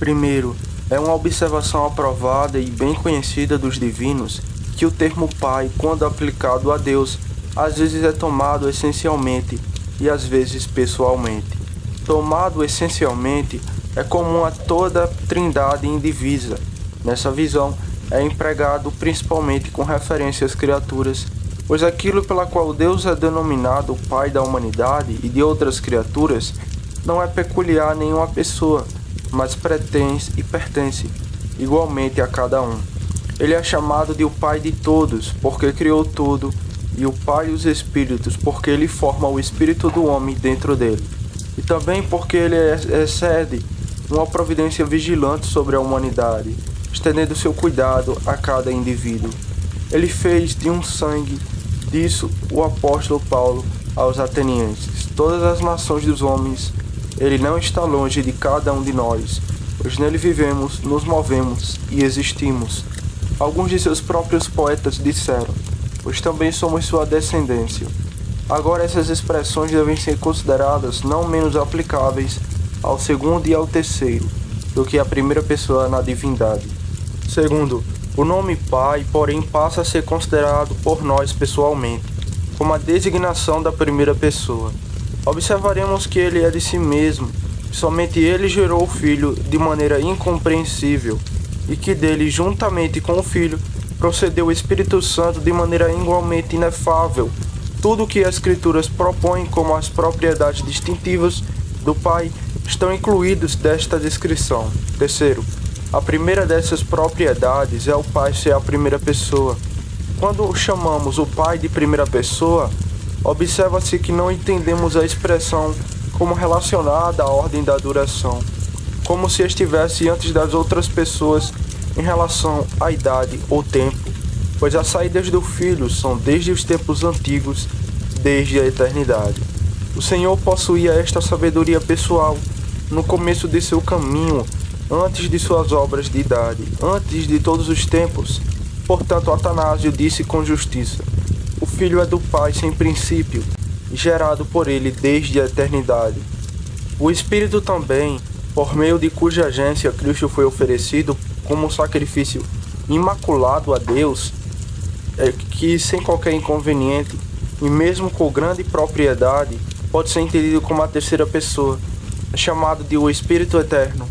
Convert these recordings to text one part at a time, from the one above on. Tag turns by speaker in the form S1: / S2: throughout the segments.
S1: Primeiro, é uma observação aprovada e bem conhecida dos divinos que o termo Pai, quando aplicado a Deus, às vezes é tomado essencialmente e às vezes pessoalmente. Tomado essencialmente é comum a toda a trindade indivisa. Nessa visão, é empregado principalmente com referência às criaturas, pois aquilo pela qual Deus é denominado Pai da humanidade e de outras criaturas não é peculiar a nenhuma pessoa, mas pertence igualmente a cada um. Ele é chamado de o Pai de todos, porque criou tudo, e o Pai dos Espíritos, porque ele forma o espírito do homem dentro dele. E também porque ele excede uma providência vigilante sobre a humanidade, estendendo seu cuidado a cada indivíduo. Ele fez de um sangue, disso o apóstolo Paulo aos atenienses, todas as nações dos homens. Ele não está longe de cada um de nós, pois nele vivemos, nos movemos e existimos. Alguns de seus próprios poetas disseram, pois também somos sua descendência. Agora essas expressões devem ser consideradas não menos aplicáveis ao segundo e ao terceiro do que à primeira pessoa na divindade. Segundo, o nome Pai, porém, passa a ser considerado por nós pessoalmente como a designação da primeira pessoa. Observaremos que ele é de si mesmo, somente ele gerou o Filho de maneira incompreensível, e que dele, juntamente com o Filho, procedeu o Espírito Santo de maneira igualmente inefável. Tudo o que as Escrituras propõem como as propriedades distintivas do Pai estão incluídos desta descrição. Terceiro, a primeira dessas propriedades é o Pai ser a primeira pessoa. Quando chamamos o Pai de primeira pessoa, observa-se que não entendemos a expressão como relacionada à ordem da duração, como se estivesse antes das outras pessoas em relação à idade ou tempo, pois as saídas do Filho são desde os tempos antigos, desde a eternidade. O Senhor possuía esta sabedoria pessoal no começo de seu caminho, antes de suas obras de idade, antes de todos os tempos. Portanto, Atanásio disse com justiça: o Filho é do Pai sem princípio, gerado por ele desde a eternidade. O Espírito também, por meio de cuja agência Cristo foi oferecido como um sacrifício imaculado a Deus, que sem qualquer inconveniente, e mesmo com grande propriedade, pode ser entendido como a terceira pessoa, é chamado de o Espírito Eterno.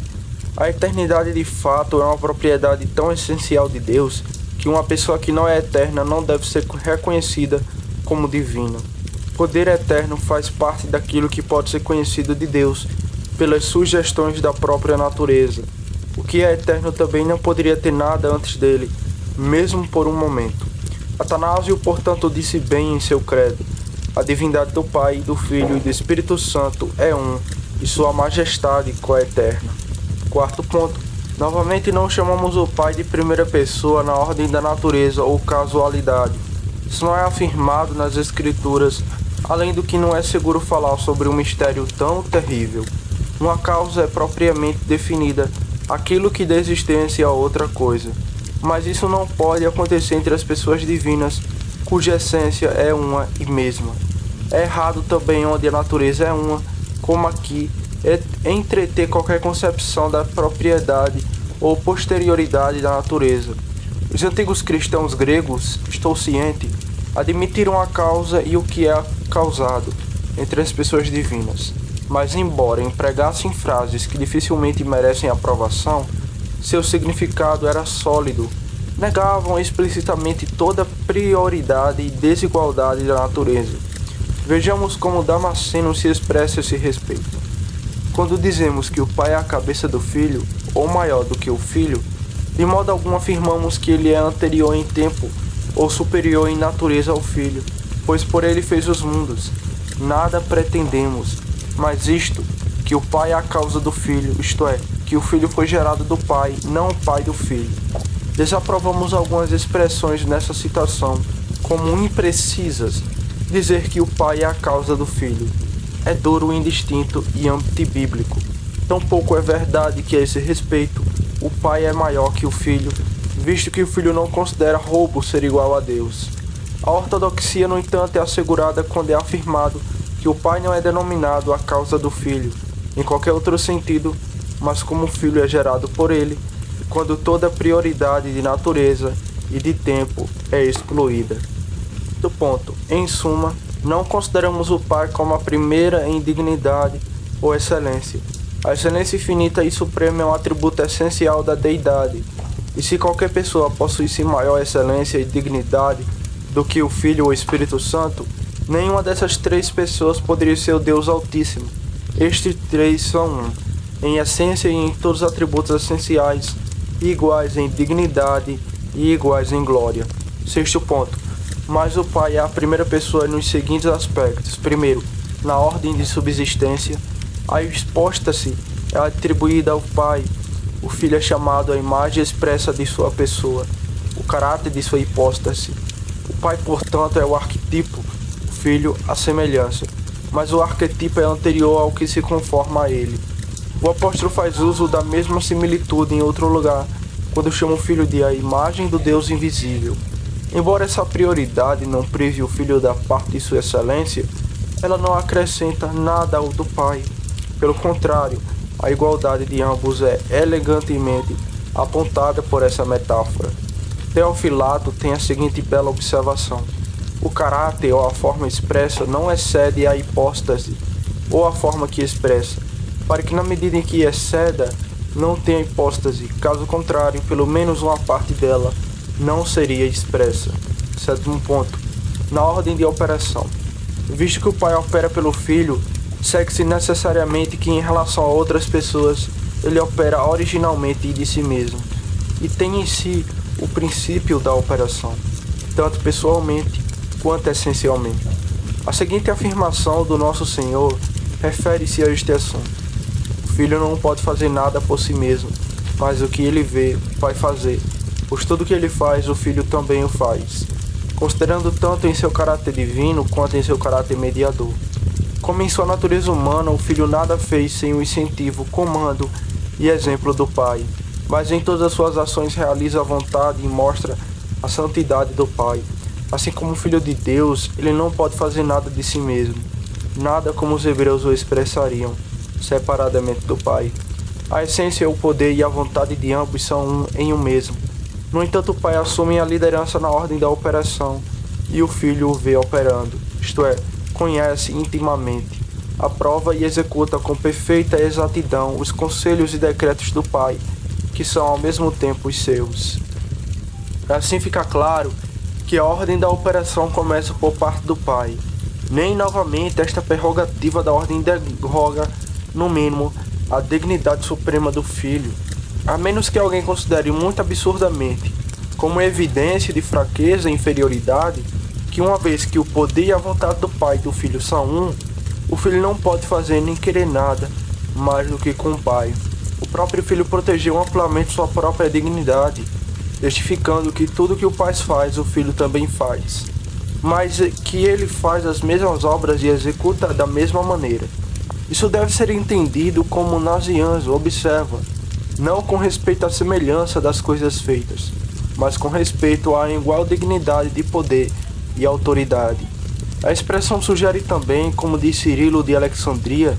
S1: A eternidade de fato é uma propriedade tão essencial de Deus que uma pessoa que não é eterna não deve ser reconhecida como divina. Poder eterno faz parte daquilo que pode ser conhecido de Deus pelas sugestões da própria natureza. O que é eterno também não poderia ter nada antes dele, mesmo por um momento. Atanásio, portanto, disse bem em seu credo: a divindade do Pai, do Filho e do Espírito Santo é um, e sua majestade coeterna. Quarto ponto. Novamente não chamamos o Pai de primeira pessoa na ordem da natureza ou casualidade. Isso não é afirmado nas Escrituras, além do que não é seguro falar sobre um mistério tão terrível. Uma causa é propriamente definida, aquilo que dá existência a outra coisa. Mas isso não pode acontecer entre as pessoas divinas, cuja essência é uma e mesma. É errado também onde a natureza é uma, como aqui, entreter qualquer concepção da propriedade ou posterioridade da natureza. Os antigos cristãos gregos, estou ciente, admitiram a causa e o que é causado entre as pessoas divinas, mas embora empregassem frases que dificilmente merecem aprovação, seu significado era sólido. Negavam explicitamente toda prioridade e desigualdade da natureza. Vejamos como Damasceno se expressa a esse respeito. Quando dizemos que o Pai é a cabeça do Filho, ou maior do que o Filho, de modo algum afirmamos que ele é anterior em tempo ou superior em natureza ao Filho, pois por ele fez os mundos. Nada pretendemos, mas isto, que o Pai é a causa do Filho, isto é, que o Filho foi gerado do Pai, não o Pai do Filho. Desaprovamos algumas expressões nessa citação como imprecisas. Dizer que o Pai é a causa do Filho é duro, indistinto e antibíblico. Tampouco é verdade que a esse respeito o Pai é maior que o Filho, visto que o Filho não considera roubo ser igual a Deus. A ortodoxia, no entanto, é assegurada quando é afirmado que o Pai não é denominado a causa do Filho, em qualquer outro sentido, mas como o Filho é gerado por ele, quando toda prioridade de natureza e de tempo é excluída. Do ponto, em suma, não consideramos o Pai como a primeira em dignidade ou excelência. A excelência infinita e suprema é um atributo essencial da deidade, e se qualquer pessoa possuísse maior excelência e dignidade do que o Filho ou o Espírito Santo, nenhuma dessas três pessoas poderia ser o Deus Altíssimo. Estes três são um, em essência e em todos os atributos essenciais, iguais em dignidade e iguais em glória. Sexto ponto. Mas o Pai é a primeira pessoa nos seguintes aspectos. Primeiro, na ordem de subsistência, a exposta-se é atribuída ao Pai. O Filho é chamado à imagem expressa de sua pessoa, o caráter de sua hipóstase. O Pai, portanto, é o arquetipo, o Filho a semelhança, mas o arquetipo é anterior ao que se conforma a ele. O apóstolo faz uso da mesma similitude em outro lugar, quando chama o Filho de a imagem do Deus invisível. Embora essa prioridade não prive o Filho da parte de sua excelência, ela não acrescenta nada ao do Pai. Pelo contrário, a igualdade de ambos é elegantemente apontada por essa metáfora. Teofilato tem a seguinte bela observação: o caráter ou a forma expressa não excede a hipóstase ou a forma que expressa, para que na medida em que exceda, não tenha hipóstase, caso contrário, pelo menos uma parte dela não seria expressa. Sétimo ponto. Na ordem de operação. Visto que o Pai opera pelo Filho, segue-se necessariamente que em relação a outras pessoas, ele opera originalmente de si mesmo, e tem em si o princípio da operação, tanto pessoalmente quanto essencialmente. A seguinte afirmação do nosso Senhor refere-se a este assunto. O Filho não pode fazer nada por si mesmo, mas o que ele vê, vai fazer, pois tudo que ele faz, o Filho também o faz, considerando tanto em seu caráter divino quanto em seu caráter mediador. Como em sua natureza humana, o Filho nada fez sem o incentivo, comando e exemplo do Pai, mas em todas as suas ações realiza a vontade e mostra a santidade do Pai. Assim como o Filho de Deus, ele não pode fazer nada de si mesmo, nada como os hebreus o expressariam, separadamente do Pai. A essência, o poder e a vontade de ambos são um em um mesmo. No entanto, o Pai assume a liderança na ordem da operação e o Filho o vê operando, isto é, conhece intimamente, aprova e executa com perfeita exatidão os conselhos e decretos do Pai, que são ao mesmo tempo os seus. Assim fica claro que a ordem da operação começa por parte do Pai. Nem novamente esta prerrogativa da ordem derroga, no mínimo, a dignidade suprema do Filho, a menos que alguém considere muito absurdamente, como evidência de fraqueza e inferioridade, que uma vez que o poder e a vontade do Pai e do Filho são um, o Filho não pode fazer nem querer nada mais do que com o Pai. O próprio Filho protegeu amplamente sua própria dignidade, testificando que tudo que o Pai faz, o Filho também faz, mas que ele faz as mesmas obras e executa da mesma maneira. Isso deve ser entendido como Nazianzo observa, não com respeito à semelhança das coisas feitas, mas com respeito à igual dignidade de poder e autoridade. A expressão sugere também, como diz Cirilo de Alexandria,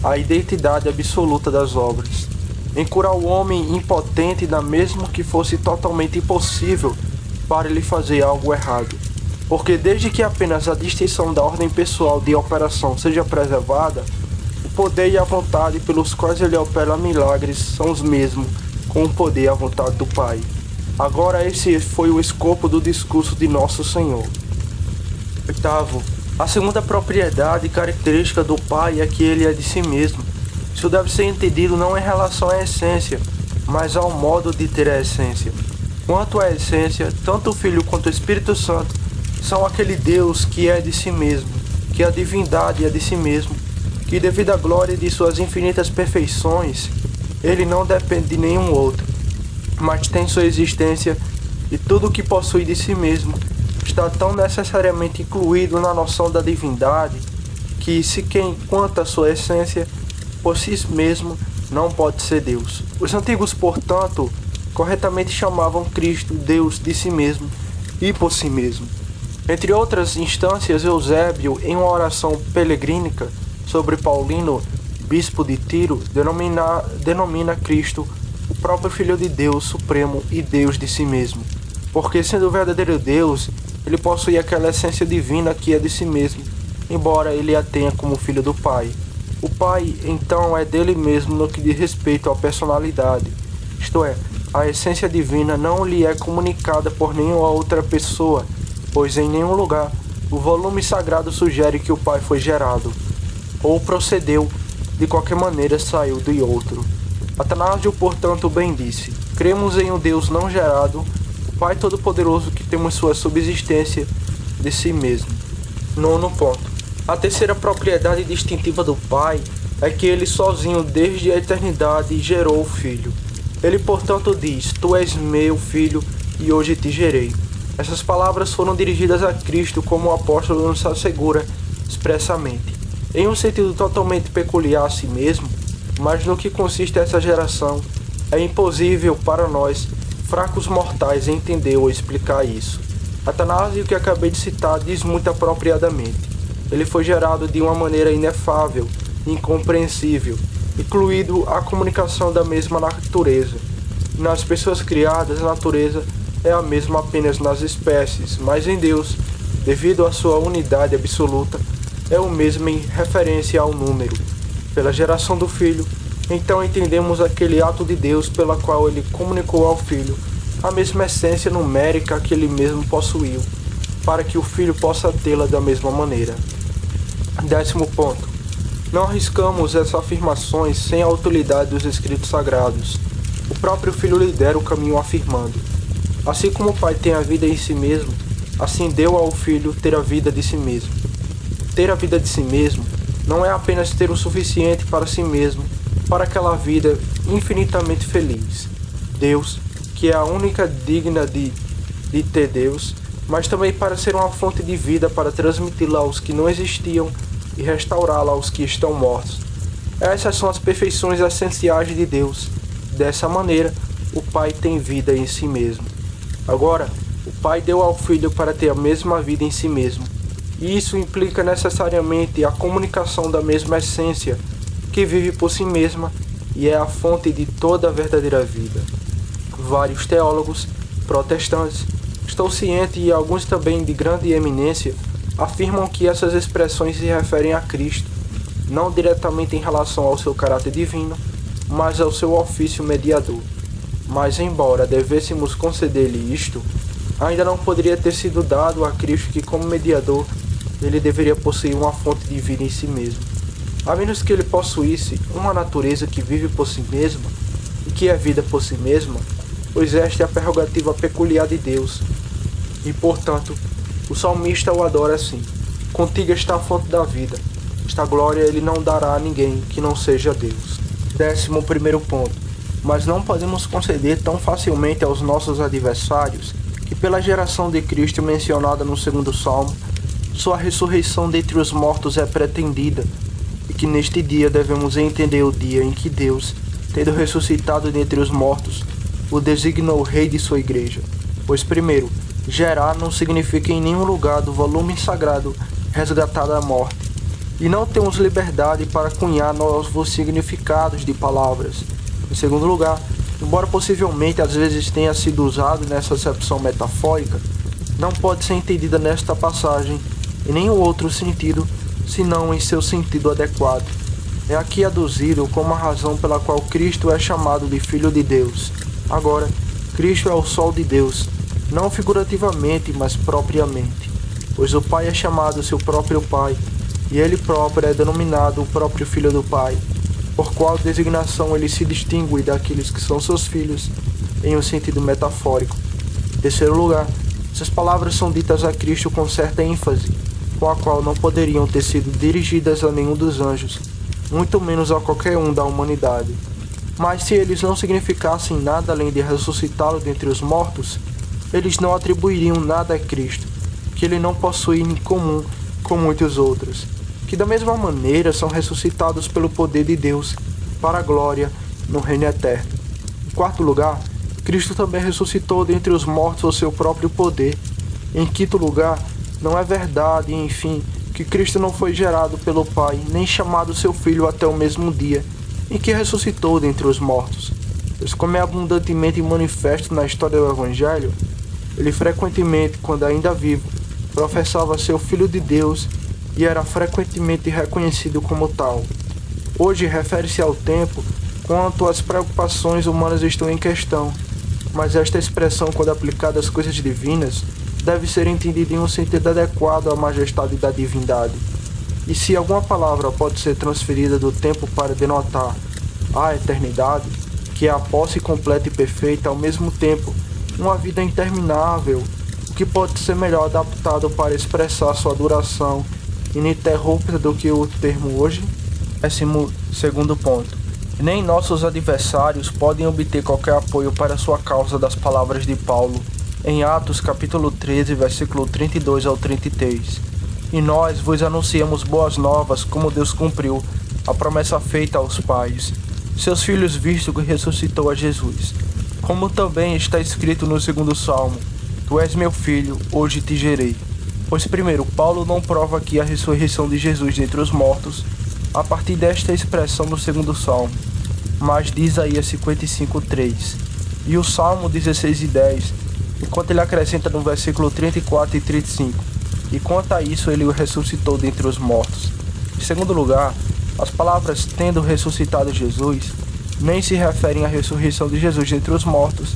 S1: a identidade absoluta das obras. Em curar o homem impotente da mesmo que fosse totalmente impossível para ele fazer algo errado. Porque desde que apenas a distinção da ordem pessoal de operação seja preservada, o poder e a vontade pelos quais ele opera milagres são os mesmos, com o poder e a vontade do Pai. Agora esse foi o escopo do discurso de Nosso Senhor. Oitavo, a segunda propriedade e característica do Pai é que ele é de si mesmo. Isso deve ser entendido não em relação à essência, mas ao modo de ter a essência. Quanto à essência, tanto o Filho quanto o Espírito Santo são aquele Deus que é de si mesmo, que a divindade é de si mesmo, que devido à glória de suas infinitas perfeições, ele não depende de nenhum outro, mas tem sua existência e tudo o que possui de si mesmo está tão necessariamente incluído na noção da divindade que, se quem quanto à sua essência, por si mesmo, não pode ser Deus. Os antigos, portanto, corretamente chamavam Cristo Deus de si mesmo e por si mesmo. Entre outras instâncias, Eusébio, em uma oração pelegrínica sobre Paulino, bispo de Tiro, denomina Cristo o próprio Filho de Deus Supremo e Deus de si mesmo, porque sendo o verdadeiro Deus, ele possui aquela essência divina que é de si mesmo, embora ele a tenha como filho do Pai. O Pai, então, é dele mesmo no que diz respeito à personalidade, isto é, a essência divina não lhe é comunicada por nenhuma outra pessoa, pois em nenhum lugar o volume sagrado sugere que o Pai foi gerado, ou procedeu, de qualquer maneira saiu de outro. Atanásio, portanto, bem disse: cremos em um Deus não gerado, o Pai Todo-Poderoso que temos sua subsistência de si mesmo. Nono ponto. A terceira propriedade distintiva do Pai é que ele sozinho, desde a eternidade, gerou o Filho. Ele, portanto, diz: Tu és meu Filho, e hoje te gerei. Essas palavras foram dirigidas a Cristo, como o apóstolo nos assegura expressamente, em um sentido totalmente peculiar a si mesmo, mas no que consiste essa geração, é impossível para nós, fracos mortais, entender ou explicar isso. Atanásio, que acabei de citar, diz muito apropriadamente: ele foi gerado de uma maneira inefável, incompreensível, incluído a comunicação da mesma natureza. Nas pessoas criadas, a natureza é a mesma apenas nas espécies, mas em Deus, devido à sua unidade absoluta, é o mesmo em referência ao número. Pela geração do Filho, então entendemos aquele ato de Deus pela qual ele comunicou ao Filho a mesma essência numérica que ele mesmo possuiu, para que o Filho possa tê-la da mesma maneira. 10º ponto. Não arriscamos essas afirmações sem a utilidade dos escritos sagrados. O próprio Filho lidera o caminho afirmando: assim como o Pai tem a vida em si mesmo, assim deu ao Filho ter a vida de si mesmo. Ter a vida de si mesmo não é apenas ter o suficiente para si mesmo, para aquela vida infinitamente feliz. Deus, que é a única digna de ter Deus, mas também para ser uma fonte de vida para transmiti-la aos que não existiam e restaurá-la aos que estão mortos. Essas são as perfeições essenciais de Deus. Dessa maneira, o Pai tem vida em si mesmo. Agora, o Pai deu ao Filho para ter a mesma vida em si mesmo. E isso implica necessariamente a comunicação da mesma essência, que vive por si mesma e é a fonte de toda a verdadeira vida. Vários teólogos protestantes, estou ciente e alguns também de grande eminência, afirmam que essas expressões se referem a Cristo, não diretamente em relação ao seu caráter divino, mas ao seu ofício mediador. Mas embora devêssemos conceder-lhe isto, ainda não poderia ter sido dado a Cristo que, como mediador, ele deveria possuir uma fonte de vida em si mesmo, a menos que ele possuísse uma natureza que vive por si mesma e que é vida por si mesma, pois esta é a prerrogativa peculiar de Deus. E, portanto, o salmista o adora assim: contigo está a fonte da vida, esta glória ele não dará a ninguém que não seja Deus. 11º ponto. Mas não podemos conceder tão facilmente aos nossos adversários que, pela geração de Cristo mencionada no 2º Salmo, sua ressurreição dentre os mortos é pretendida, e que neste dia devemos entender o dia em que Deus, tendo ressuscitado dentre os mortos, o designou rei de sua igreja. Pois, primeiro, gerar não significa em nenhum lugar do volume sagrado resgatar da morte, e não temos liberdade para cunhar novos significados de palavras. Em segundo lugar, embora possivelmente às vezes tenha sido usado nessa acepção metafórica, não pode ser entendida nesta passagem em nenhum outro sentido, senão em seu sentido adequado. É aqui aduzido como a razão pela qual Cristo é chamado de Filho de Deus. Agora, Cristo é o Sol de Deus, não figurativamente, mas propriamente, pois o Pai é chamado seu próprio Pai, e ele próprio é denominado o próprio Filho do Pai, por qual designação ele se distingue daqueles que são seus filhos, em um sentido metafórico. Em terceiro lugar, essas palavras são ditas a Cristo com certa ênfase, com a qual não poderiam ter sido dirigidas a nenhum dos anjos, muito menos a qualquer um da humanidade. Mas se eles não significassem nada além de ressuscitá-lo dentre os mortos, eles não atribuiriam nada a Cristo, que ele não possui em comum com muitos outros, que da mesma maneira são ressuscitados pelo poder de Deus para a glória no reino eterno. Em quarto lugar, Cristo também ressuscitou dentre os mortos o seu próprio poder. Em quinto lugar, não é verdade, enfim, que Cristo não foi gerado pelo Pai, nem chamado seu Filho até o mesmo dia em que ressuscitou dentre os mortos. Pois, como é abundantemente manifesto na história do Evangelho, ele frequentemente, quando ainda vivo, professava ser o Filho de Deus e era frequentemente reconhecido como tal. Hoje refere-se ao tempo quanto as preocupações humanas estão em questão, mas esta expressão, quando aplicada às coisas divinas, deve ser entendida em um sentido adequado à majestade da divindade. E se alguma palavra pode ser transferida do tempo para denotar a eternidade, que é a posse completa e perfeita, ao mesmo tempo uma vida interminável, o que pode ser melhor adaptado para expressar sua duração ininterrupta do que o termo hoje? 12º ponto. Nem nossos adversários podem obter qualquer apoio para sua causa das palavras de Paulo, em Atos capítulo 13, versículo 32 ao 33. E nós vos anunciamos boas novas, como Deus cumpriu a promessa feita aos pais, seus filhos, visto que ressuscitou a Jesus. Como também está escrito no 2º Salmo: Tu és meu filho, hoje te gerei. Pois primeiro, Paulo não prova aqui a ressurreição de Jesus dentre os mortos, a partir desta expressão no 2º Salmo, mas de Isaías 55:3, e o Salmo 16:10, enquanto ele acrescenta no versículo 34 e 35, e quanto a isso ele o ressuscitou dentre os mortos. Em segundo lugar, as palavras tendo ressuscitado Jesus nem se referem à ressurreição de Jesus dentre os mortos,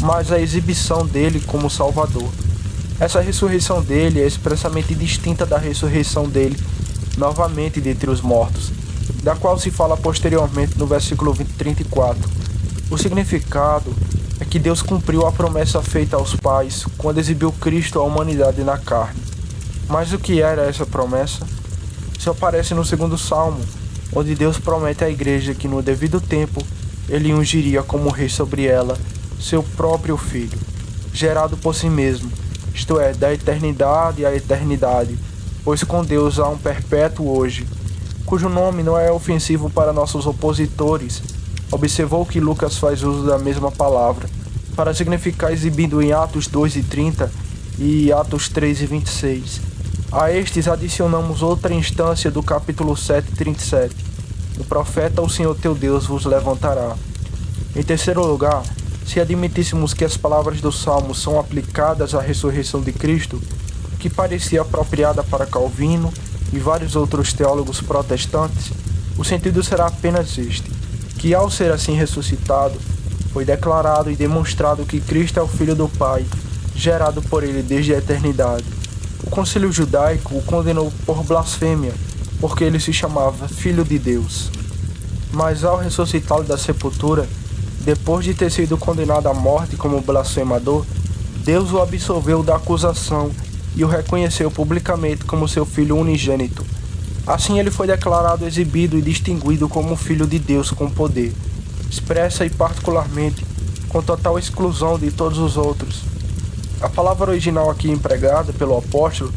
S1: mas à exibição dele como Salvador. Essa ressurreição dele é expressamente distinta da ressurreição dele novamente dentre os mortos, da qual se fala posteriormente no versículo 34. O significado é que Deus cumpriu a promessa feita aos pais quando exibiu Cristo à humanidade na carne. Mas o que era essa promessa? Isso aparece no 2º Salmo, onde Deus promete à igreja que no devido tempo ele ungiria como rei sobre ela seu próprio filho, gerado por si mesmo, isto é, da eternidade à eternidade, pois com Deus há um perpétuo hoje, cujo nome não é ofensivo para nossos opositores. Observou que Lucas faz uso da mesma palavra, para significar exibido em Atos 2:30 e Atos 3:26. A estes adicionamos outra instância do capítulo 7:37. O profeta, o Senhor teu Deus, vos levantará. Em terceiro lugar, se admitíssemos que as palavras do Salmo são aplicadas à ressurreição de Cristo, que parecia apropriada para Calvino e vários outros teólogos protestantes, o sentido será apenas este: que ao ser assim ressuscitado, foi declarado e demonstrado que Cristo é o Filho do Pai, gerado por ele desde a eternidade. O concílio judaico o condenou por blasfêmia, porque ele se chamava Filho de Deus. Mas ao ressuscitá-lo da sepultura, depois de ter sido condenado à morte como blasfemador, Deus o absolveu da acusação e o reconheceu publicamente como seu Filho unigênito. Assim ele foi declarado, exibido e distinguido como Filho de Deus com poder, expressa e particularmente com total exclusão de todos os outros. A palavra original aqui empregada pelo apóstolo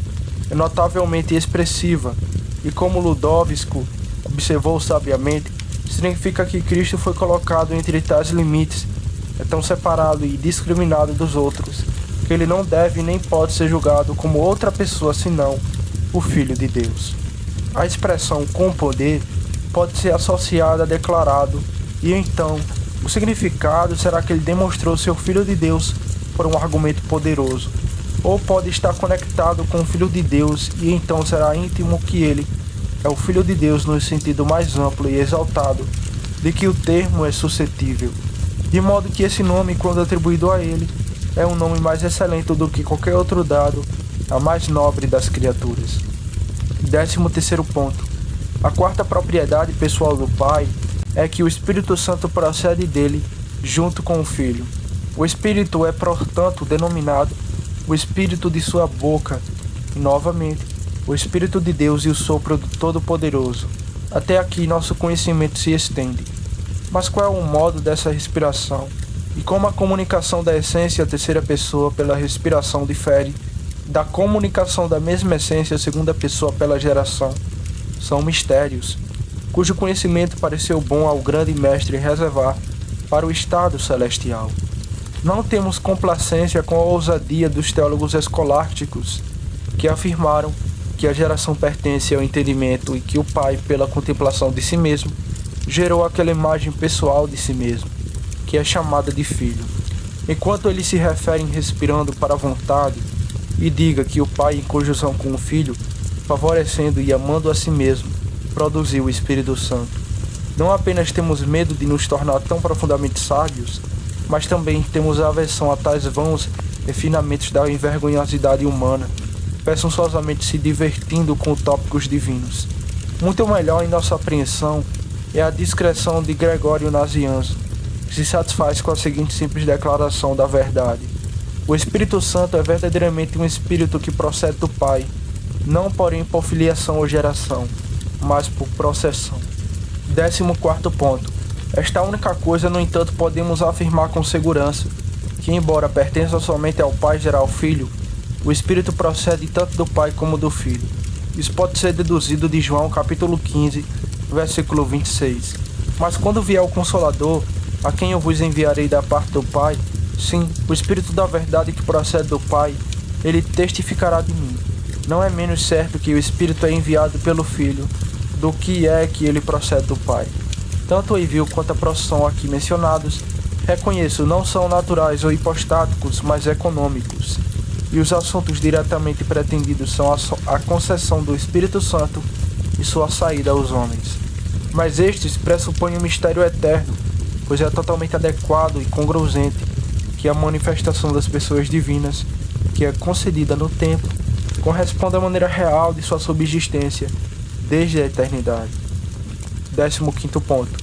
S1: é notavelmente expressiva e, como Ludovisco observou sabiamente, significa que Cristo foi colocado entre tais limites, é tão separado e discriminado dos outros, que ele não deve nem pode ser julgado como outra pessoa senão o Filho de Deus. A expressão com poder pode ser associada a declarado, e então o significado será que ele demonstrou ser o Filho de Deus por um argumento poderoso, ou pode estar conectado com o Filho de Deus e então será íntimo que ele é o Filho de Deus no sentido mais amplo e exaltado de que o termo é suscetível, de modo que esse nome, quando atribuído a ele, é um nome mais excelente do que qualquer outro dado, a mais nobre das criaturas. 13º ponto. A quarta propriedade pessoal do Pai é que o Espírito Santo procede dele junto com o Filho. O Espírito é, portanto, denominado o Espírito de sua boca, e, novamente, o Espírito de Deus e o sopro do Todo-Poderoso. Até aqui nosso conhecimento se estende. Mas qual é o modo dessa respiração? E como a comunicação da essência à terceira pessoa pela respiração difere da comunicação da mesma essência à segunda pessoa pela geração? São mistérios, cujo conhecimento pareceu bom ao grande mestre reservar para o estado celestial. Não temos complacência com a ousadia dos teólogos escolásticos, que afirmaram que a geração pertence ao entendimento e que o Pai, pela contemplação de si mesmo, gerou aquela imagem pessoal de si mesmo, que é chamada de Filho. Enquanto eles se referem respirando para a vontade, e diga que o Pai, em conjunção com o Filho, favorecendo e amando a si mesmo, produziu o Espírito Santo. Não apenas temos medo de nos tornar tão profundamente sábios, mas também temos aversão a tais vãos refinamentos da envergonhosidade humana, presunçosamente se divertindo com tópicos divinos. Muito melhor em nossa apreensão é a discreção de Gregório Nazianzo, que se satisfaz com a seguinte simples declaração da verdade: o Espírito Santo é verdadeiramente um Espírito que procede do Pai, não porém por filiação ou geração, mas por processão. 14º ponto. Esta única coisa, no entanto, podemos afirmar com segurança, que embora pertença somente ao Pai gerar o Filho, o Espírito procede tanto do Pai como do Filho. Isso pode ser deduzido de João capítulo 15, versículo 26. Mas quando vier o Consolador, a quem eu vos enviarei da parte do Pai, sim, o Espírito da verdade que procede do Pai, ele testificará de mim. Não é menos certo que o Espírito é enviado pelo Filho do que é que ele procede do Pai. Tanto o envio quanto a processão aqui mencionados, reconheço, não são naturais ou hipostáticos, mas econômicos. E os assuntos diretamente pretendidos são a concessão do Espírito Santo e sua saída aos homens. Mas estes pressupõem um mistério eterno, pois é totalmente adequado e congruente que a manifestação das pessoas divinas, que é concedida no tempo, corresponde à maneira real de sua subsistência desde a eternidade. 15º ponto.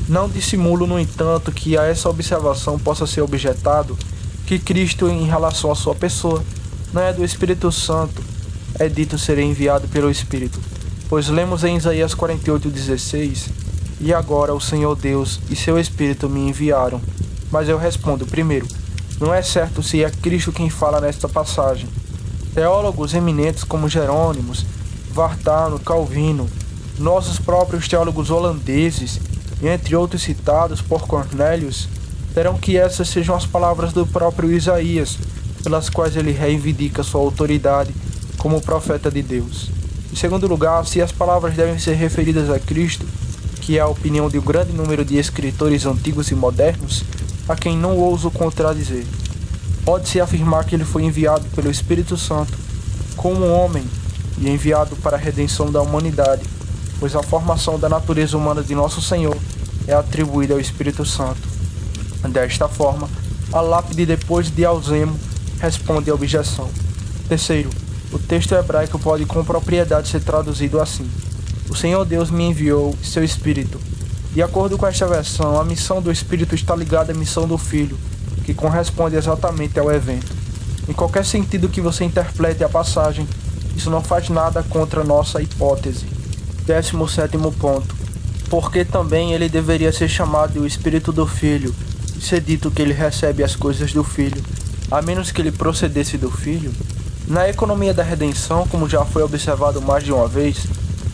S1: Não dissimulo, no entanto, que a essa observação possa ser objetado que Cristo, em relação à sua pessoa, não é do Espírito Santo, é dito ser enviado pelo Espírito. Pois lemos em Isaías 48:16, e agora o Senhor Deus e seu Espírito me enviaram. Mas eu respondo, primeiro, não é certo se é Cristo quem fala nesta passagem. Teólogos eminentes como Jerônimos, Vartano, Calvino, nossos próprios teólogos holandeses, e entre outros citados por Cornélius, terão que essas sejam as palavras do próprio Isaías, pelas quais ele reivindica sua autoridade como profeta de Deus. Em segundo lugar, se as palavras devem ser referidas a Cristo, que é a opinião de um grande número de escritores antigos e modernos, a quem não ouso contradizer, pode-se afirmar que ele foi enviado pelo Espírito Santo como homem e enviado para a redenção da humanidade, pois a formação da natureza humana de nosso Senhor é atribuída ao Espírito Santo. Desta forma, a lápide depois de Alzemo responde à objeção. Terceiro, o texto hebraico pode com propriedade ser traduzido assim: o Senhor Deus me enviou seu Espírito. De acordo com esta versão, a missão do Espírito está ligada à missão do Filho, que corresponde exatamente ao evento. Em qualquer sentido que você interprete a passagem, isso não faz nada contra nossa hipótese. 17º ponto. Porque também ele deveria ser chamado o Espírito do Filho, e ser dito que ele recebe as coisas do Filho, a menos que ele procedesse do Filho? Na economia da redenção, como já foi observado mais de uma vez,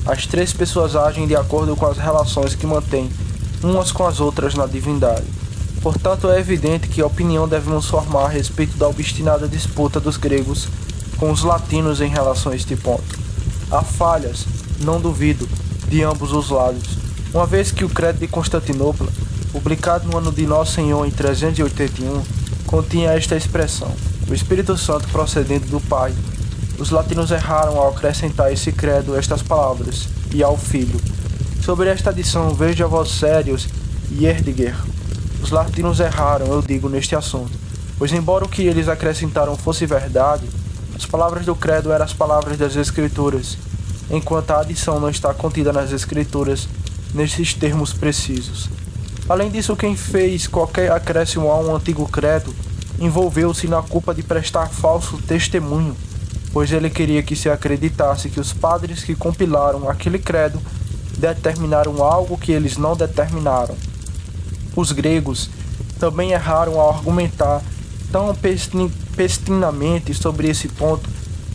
S1: as três pessoas agem de acordo com as relações que mantêm umas com as outras na divindade. Portanto, é evidente que a opinião devemos formar a respeito da obstinada disputa dos gregos com os latinos em relação a este ponto. Há falhas, não duvido, de ambos os lados, uma vez que o Credo de Constantinopla, publicado no ano de Nosso Senhor em 381, continha esta expressão: o Espírito Santo procedendo do Pai. Os latinos erraram ao acrescentar a esse credo estas palavras, e ao Filho. Sobre esta adição, veja vós Sérios e Erdiger. Os latinos erraram, eu digo, neste assunto, pois embora o que eles acrescentaram fosse verdade, as palavras do credo eram as palavras das Escrituras, enquanto a adição não está contida nas Escrituras, nesses termos precisos. Além disso, quem fez qualquer acréscimo a um antigo credo envolveu-se na culpa de prestar falso testemunho, pois ele queria que se acreditasse que os padres que compilaram aquele credo determinaram algo que eles não determinaram. Os gregos também erraram ao argumentar tão pestinamente sobre esse ponto,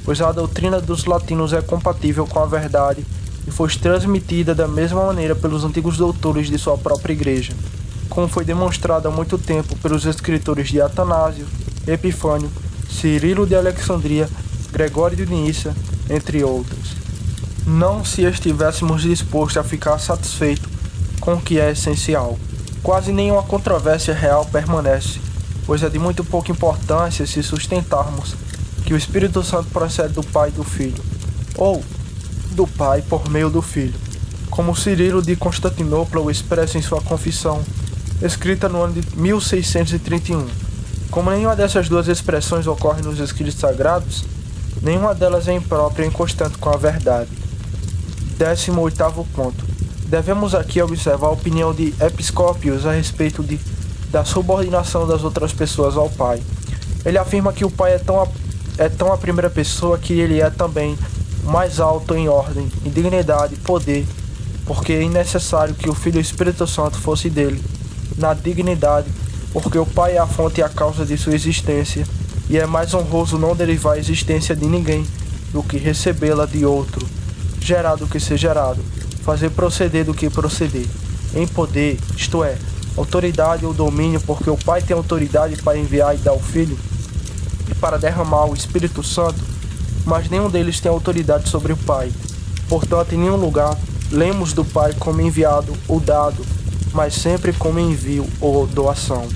S1: pois a doutrina dos latinos é compatível com a verdade e foi transmitida da mesma maneira pelos antigos doutores de sua própria igreja, como foi demonstrado há muito tempo pelos escritores de Atanásio, Epifânio, Cirilo de Alexandria, Gregório de Nícia, entre outros. não se estivéssemos dispostos a ficar satisfeitos com o que é essencial. Quase nenhuma controvérsia real permanece, pois é de muito pouca importância se sustentarmos que o Espírito Santo procede do Pai e do Filho, ou do Pai por meio do Filho, como Cirilo de Constantinopla o expressa em sua confissão, escrita no ano de 1631. Como nenhuma dessas duas expressões ocorre nos escritos sagrados, nenhuma delas é imprópria e inconstante com a verdade. 18º ponto. Devemos aqui observar a opinião de Episcópios a respeito da subordinação das outras pessoas ao Pai. Ele afirma que o Pai é tão a primeira pessoa que ele é também o mais alto em ordem, em dignidade e poder, porque é necessário que o Filho e o Espírito Santo fosse dele, na dignidade, porque o Pai é a fonte e a causa de sua existência, e é mais honroso não derivar a existência de ninguém do que recebê-la de outro, gerar do que ser gerado, fazer proceder do que proceder, em poder, isto é, autoridade ou domínio, porque o Pai tem autoridade para enviar e dar o Filho, e para derramar o Espírito Santo, mas nenhum deles tem autoridade sobre o Pai. Portanto, em nenhum lugar lemos do Pai como enviado ou dado, mas sempre como envio ou doação.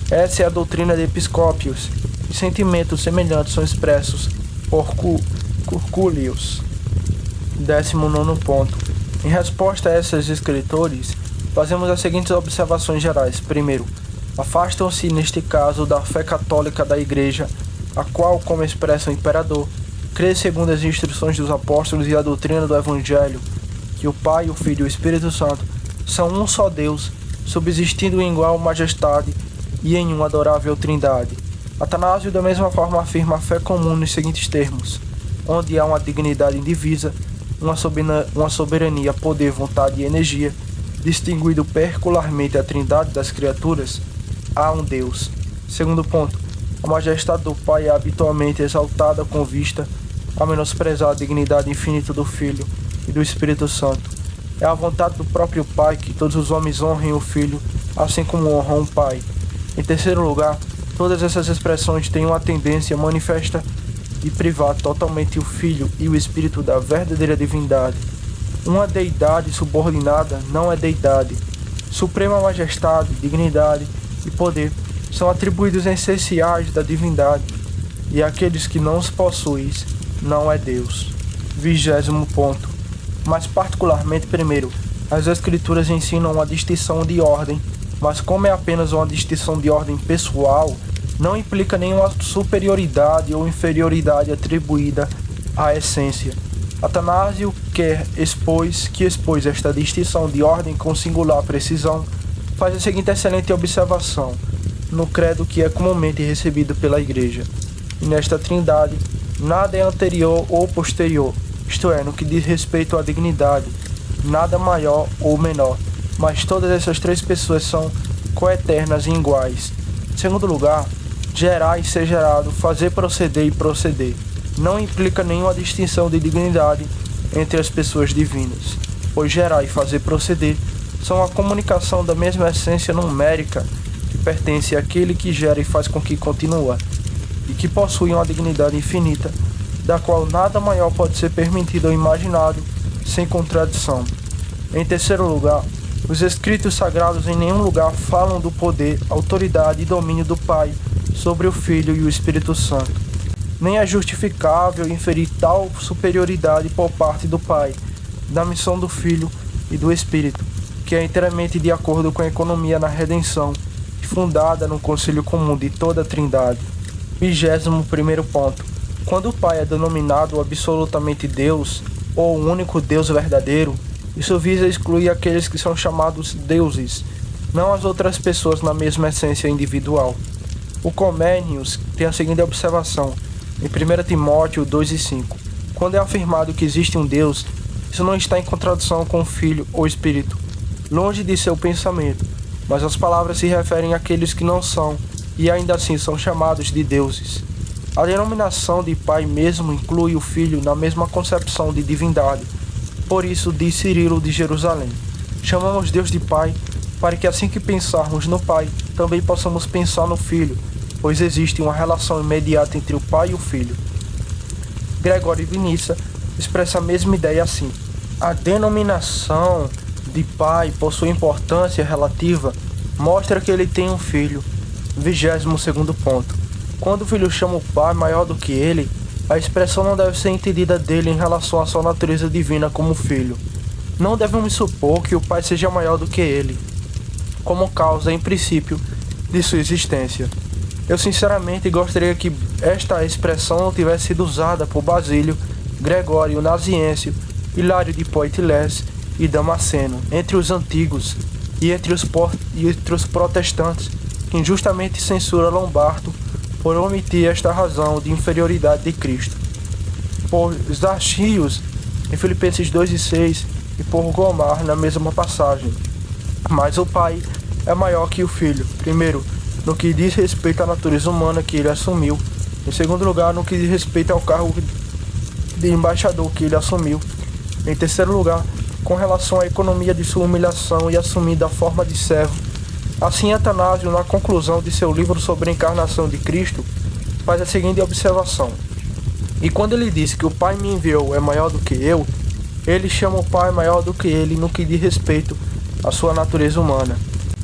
S1: Essa é a doutrina de Episcópios, e sentimentos semelhantes são expressos por Curculius. 19º ponto. Em resposta a esses escritores, fazemos as seguintes observações gerais. Primeiro, afastam-se neste caso da fé católica da Igreja, a qual, como expressa o imperador, crê segundo as instruções dos apóstolos e a doutrina do Evangelho, que o Pai, o Filho e o Espírito Santo são um só Deus, subsistindo em igual majestade e em uma adorável trindade. Atanásio da mesma forma afirma a fé comum nos seguintes termos: onde há uma dignidade indivisa, uma soberania, poder, vontade e energia, distinguindo peculiarmente a trindade das criaturas, há um Deus. Segundo ponto, a majestade do Pai é habitualmente exaltada com vista a menosprezar a dignidade infinita do Filho e do Espírito Santo. É a vontade do próprio Pai que todos os homens honrem o Filho, assim como honram o Pai. Em terceiro lugar, todas essas expressões têm uma tendência manifesta de privar totalmente o Filho e o Espírito da verdadeira divindade. Uma deidade subordinada não é deidade. Suprema majestade, dignidade e poder são atribuídos essenciais da divindade, e aqueles que não os possuem não é Deus. 20º ponto. Mas particularmente, primeiro, as Escrituras ensinam uma distinção de ordem, mas como é apenas uma distinção de ordem pessoal, não implica nenhuma superioridade ou inferioridade atribuída à essência. Atanásio que expôs esta distinção de ordem com singular precisão, faz a seguinte excelente observação no credo que é comumente recebido pela Igreja. E nesta trindade, nada é anterior ou posterior, isto é, no que diz respeito à dignidade, nada maior ou menor, mas todas essas três pessoas são coeternas e iguais. Em segundo lugar, gerar e ser gerado, fazer proceder e proceder, não implica nenhuma distinção de dignidade entre as pessoas divinas, pois gerar e fazer proceder são a comunicação da mesma essência numérica que pertence àquele que gera e faz com que continua, e que possui uma dignidade infinita, da qual nada maior pode ser permitido ou imaginado sem contradição. Em terceiro lugar, os escritos sagrados em nenhum lugar falam do poder, autoridade e domínio do Pai sobre o Filho e o Espírito Santo. Nem é justificável inferir tal superioridade por parte do Pai, da missão do Filho e do Espírito, que é inteiramente de acordo com a economia na redenção, fundada no concílio comum de toda a Trindade. 21º ponto. Quando o Pai é denominado absolutamente Deus, ou o único Deus verdadeiro, isso visa excluir aqueles que são chamados deuses, não as outras pessoas na mesma essência individual. O Comênius tem a seguinte observação, em 1 Timóteo 2:5. Quando é afirmado que existe um Deus, isso não está em contradição com o Filho ou Espírito, longe de seu pensamento, mas as palavras se referem àqueles que não são, e ainda assim são chamados de deuses. A denominação de Pai mesmo inclui o Filho na mesma concepção de divindade. Por isso, diz Cirilo de Jerusalém, chamamos Deus de Pai, para que assim que pensarmos no Pai, também possamos pensar no Filho, pois existe uma relação imediata entre o Pai e o Filho. Gregório de Nissa expressa a mesma ideia assim. A denominação de pai por sua importância relativa mostra que ele tem um filho. 22º ponto. Quando o filho chama o pai maior do que ele, a expressão não deve ser entendida dele em relação à sua natureza divina como filho. Não devemos supor que o pai seja maior do que ele, como causa, em princípio, de sua existência. Eu sinceramente gostaria que esta expressão não tivesse sido usada por Basílio, Gregório Naziêncio, Hilário de Poitiers e Damasceno, entre os antigos, e entre os protestantes, que injustamente censura Lombardo por omitir esta razão de inferioridade de Cristo, por Zarchius em Filipenses 2:6 e por Gomar na mesma passagem. Mas o pai é maior que o filho, primeiro, no que diz respeito à natureza humana que ele assumiu, em segundo lugar, no que diz respeito ao cargo de embaixador que ele assumiu, em terceiro lugar, com relação à economia de sua humilhação e assumida a forma de servo. Assim, Atanásio, na conclusão de seu livro sobre a encarnação de Cristo, faz a seguinte observação: e quando ele diz que o Pai me enviou é maior do que eu, ele chama o Pai maior do que ele no que diz respeito à sua natureza humana.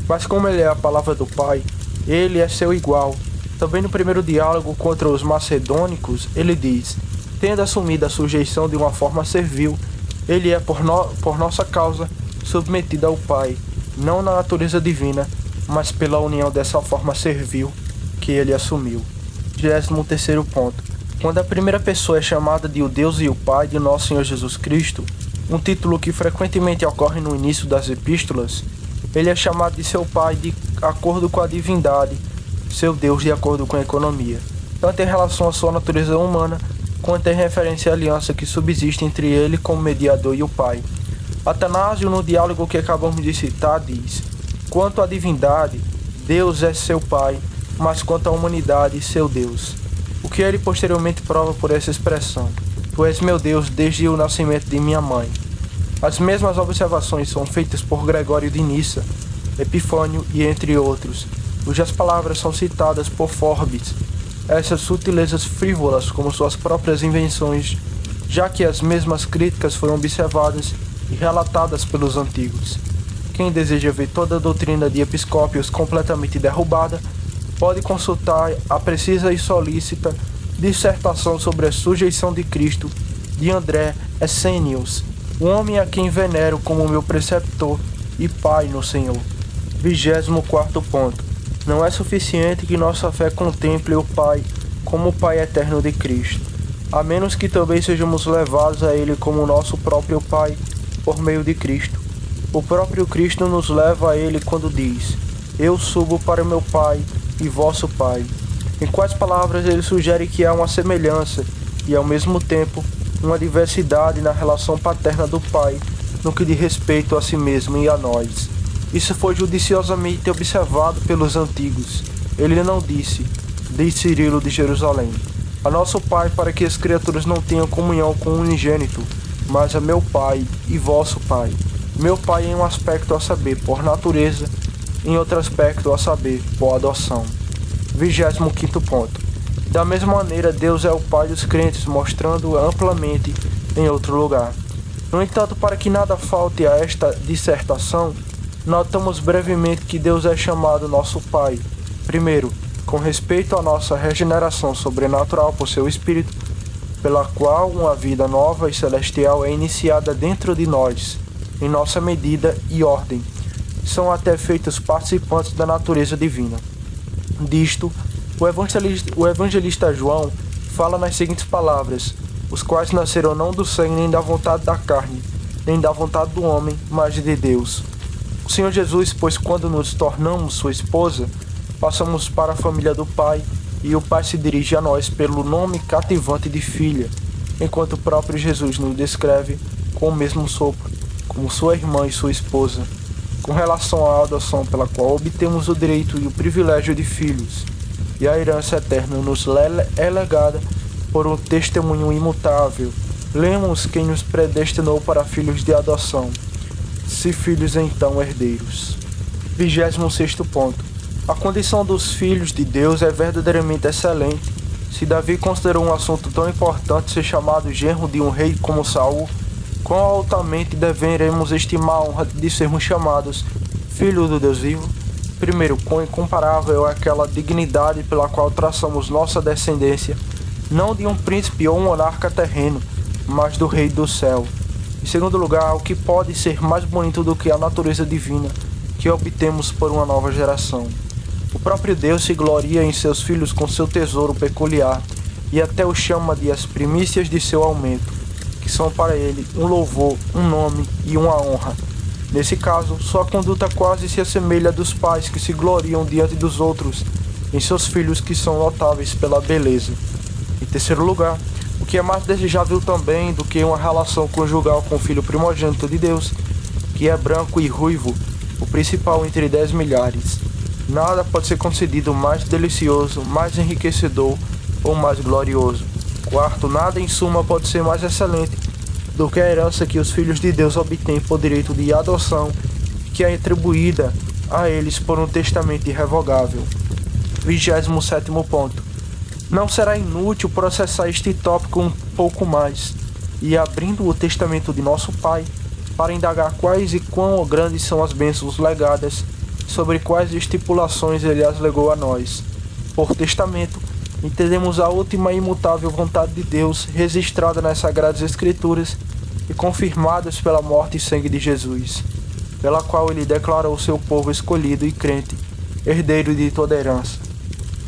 S1: Mas como ele é a palavra do Pai, ele é seu igual. Também no primeiro diálogo contra os macedônicos, ele diz: tendo assumido a sujeição de uma forma servil, ele é por nossa causa submetido ao Pai, não na natureza divina, mas pela união dessa forma servil que ele assumiu. 23º ponto. Quando a primeira pessoa é chamada de o Deus e o Pai de nosso Senhor Jesus Cristo, um título que frequentemente ocorre no início das epístolas, ele é chamado de seu Pai de acordo com a divindade, seu Deus de acordo com a economia, tanto em relação à sua natureza humana, quanto em referência à aliança que subsiste entre ele como mediador e o Pai. Atanásio, no diálogo que acabamos de citar, diz: quanto à divindade, Deus é seu Pai, mas quanto à humanidade, seu Deus. O que ele posteriormente prova por essa expressão: tu és meu Deus desde o nascimento de minha mãe. As mesmas observações são feitas por Gregório de Nissa, Epifânio e entre outros, cujas palavras são citadas por Forbes. Essas sutilezas frívolas como suas próprias invenções, já que as mesmas críticas foram observadas e relatadas pelos antigos. Quem deseja ver toda a doutrina de Episcópios completamente derrubada, pode consultar a precisa e solícita dissertação sobre a sujeição de Cristo de André Essenius, o homem a quem venero como meu preceptor e Pai no Senhor. 24º ponto. Não é suficiente que nossa fé contemple o Pai como o Pai eterno de Cristo, a menos que também sejamos levados a Ele como nosso próprio Pai por meio de Cristo. O próprio Cristo nos leva a Ele quando diz: eu subo para meu Pai e vosso Pai. Em quais palavras ele sugere que há uma semelhança e, ao mesmo tempo, uma diversidade na relação paterna do Pai no que diz respeito a si mesmo e a nós. Isso foi judiciosamente observado pelos antigos. Ele não disse, diz Cirilo de Jerusalém, a nosso Pai para que as criaturas não tenham comunhão com o unigênito, mas a meu Pai e vosso Pai. Meu Pai em um aspecto a saber, por natureza, em outro aspecto a saber, por adoção. 25º ponto. Da mesma maneira, Deus é o Pai dos crentes, mostrando amplamente em outro lugar. No entanto, para que nada falte a esta dissertação, notamos brevemente que Deus é chamado nosso Pai. Primeiro, com respeito à nossa regeneração sobrenatural por seu Espírito, pela qual uma vida nova e celestial é iniciada dentro de nós, em nossa medida e ordem. São até feitos participantes da natureza divina. Disto, o evangelista João fala nas seguintes palavras: os quais nasceram não do sangue nem da vontade da carne, nem da vontade do homem, mas de Deus. O Senhor Jesus, pois quando nos tornamos sua esposa, passamos para a família do Pai, e o Pai se dirige a nós pelo nome cativante de filha, enquanto o próprio Jesus nos descreve com o mesmo sopro, como sua irmã e sua esposa, com relação à adoção pela qual obtemos o direito e o privilégio de filhos, e a herança eterna nos é legada por um testemunho imutável. Lemos quem nos predestinou para filhos de adoção, se filhos então herdeiros. 26º ponto. A condição dos filhos de Deus é verdadeiramente excelente, Se Davi considerou um assunto tão importante ser chamado genro de um rei como Saul, quão altamente deveremos estimar a honra de sermos chamados filhos do Deus vivo? Primeiro, quão incomparável é aquela dignidade pela qual traçamos nossa descendência, não de um príncipe ou um monarca terreno, mas do Rei do céu. Em segundo lugar, o que pode ser mais bonito do que a natureza divina que obtemos por uma nova geração? O próprio Deus se gloria em seus filhos com seu tesouro peculiar e até os chama de as primícias de seu aumento, que são para ele um louvor, um nome e uma honra. Nesse caso, sua conduta quase se assemelha à dos pais que se gloriam diante dos outros em seus filhos que são notáveis pela beleza. Em terceiro lugar, o que é mais desejável também do que uma relação conjugal com o filho primogênito de Deus, que é branco e ruivo, o principal entre 10 milhares. Nada pode ser concedido mais delicioso, mais enriquecedor ou mais glorioso. Quarto, nada em suma pode ser mais excelente do que a herança que os filhos de Deus obtêm por direito de adoção, que é atribuída a eles por um testamento irrevogável. 27º ponto. Não será inútil processar este tópico um pouco mais, e abrindo o testamento de nosso Pai, para indagar quais e quão grandes são as bênçãos legadas, sobre quais estipulações ele as legou a nós. Por testamento, entendemos a última e imutável vontade de Deus registrada nas Sagradas Escrituras e confirmadas pela morte e sangue de Jesus, pela qual ele declarou o seu povo escolhido e crente, herdeiro de toda herança.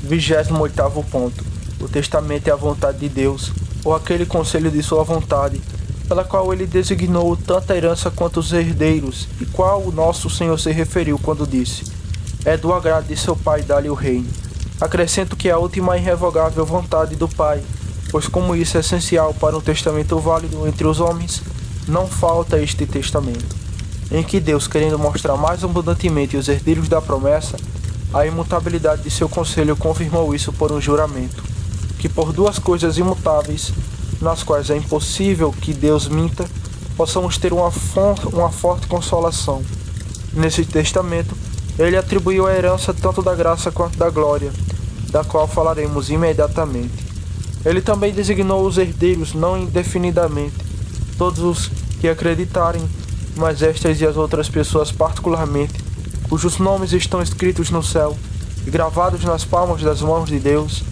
S1: 28º ponto. O testamento é a vontade de Deus, ou aquele conselho de sua vontade, pela qual ele designou tanto a herança quanto os herdeiros, e qual o nosso Senhor se referiu quando disse: é do agrado de seu Pai dar-lhe o reino. Acrescento que é a última e irrevogável vontade do Pai, pois como isso é essencial para um testamento válido entre os homens, não falta este testamento, em que Deus, querendo mostrar mais abundantemente os herdeiros da promessa, a imutabilidade de seu conselho, confirmou isso por um juramento, que por duas coisas imutáveis, nas quais é impossível que Deus minta, possamos ter uma forte consolação. Nesse testamento, ele atribuiu a herança tanto da graça quanto da glória, da qual falaremos imediatamente. Ele também designou os herdeiros não indefinidamente, todos os que acreditarem, mas estas e as outras pessoas particularmente, cujos nomes estão escritos no céu e gravados nas palmas das mãos de Deus.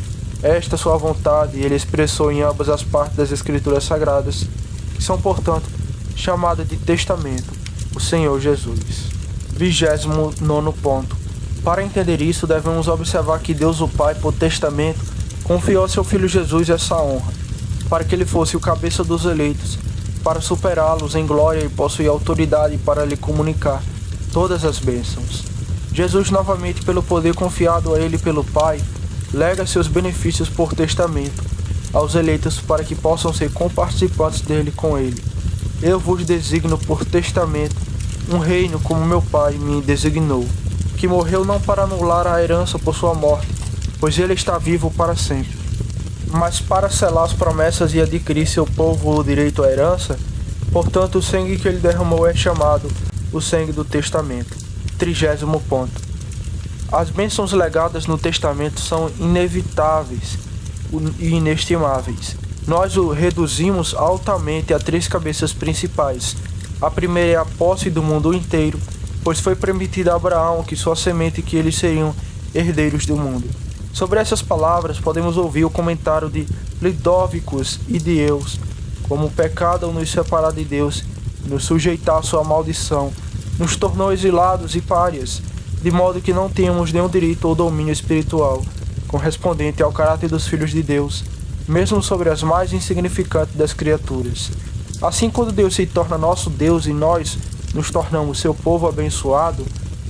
S1: Esta sua vontade ele expressou em ambas as partes das Escrituras Sagradas, que são, portanto, chamadas de testamento, o Senhor Jesus. 29º ponto. Para entender isso, devemos observar que Deus o Pai, por testamento, confiou a seu Filho Jesus essa honra, para que ele fosse o cabeça dos eleitos, para superá-los em glória e possuir autoridade para lhe comunicar todas as bênçãos. Jesus, novamente, pelo poder confiado a ele pelo Pai, lega seus benefícios por testamento aos eleitos para que possam ser comparticipantes dele com ele. Eu vos designo por testamento um reino como meu Pai me designou, que morreu não para anular a herança por sua morte, pois ele está vivo para sempre, mas para selar as promessas e adquirir seu povo o direito à herança. Portanto, o sangue que ele derramou é chamado o sangue do testamento. 30º ponto. As bênçãos legadas no testamento são inevitáveis e inestimáveis. Nós o reduzimos altamente a 3 cabeças principais. A primeira é a posse do mundo inteiro, pois foi permitido a Abraão que sua semente e que eles seriam herdeiros do mundo. Sobre essas palavras podemos ouvir o comentário de Lidóvicos e de Eus, como o pecado ao nos separar de Deus e nos sujeitar à sua maldição, nos tornou exilados e párias, de modo que não temos nenhum direito ou domínio espiritual correspondente ao caráter dos filhos de Deus, mesmo sobre as mais insignificantes das criaturas. Assim, quando Deus se torna nosso Deus e nós nos tornamos seu povo abençoado,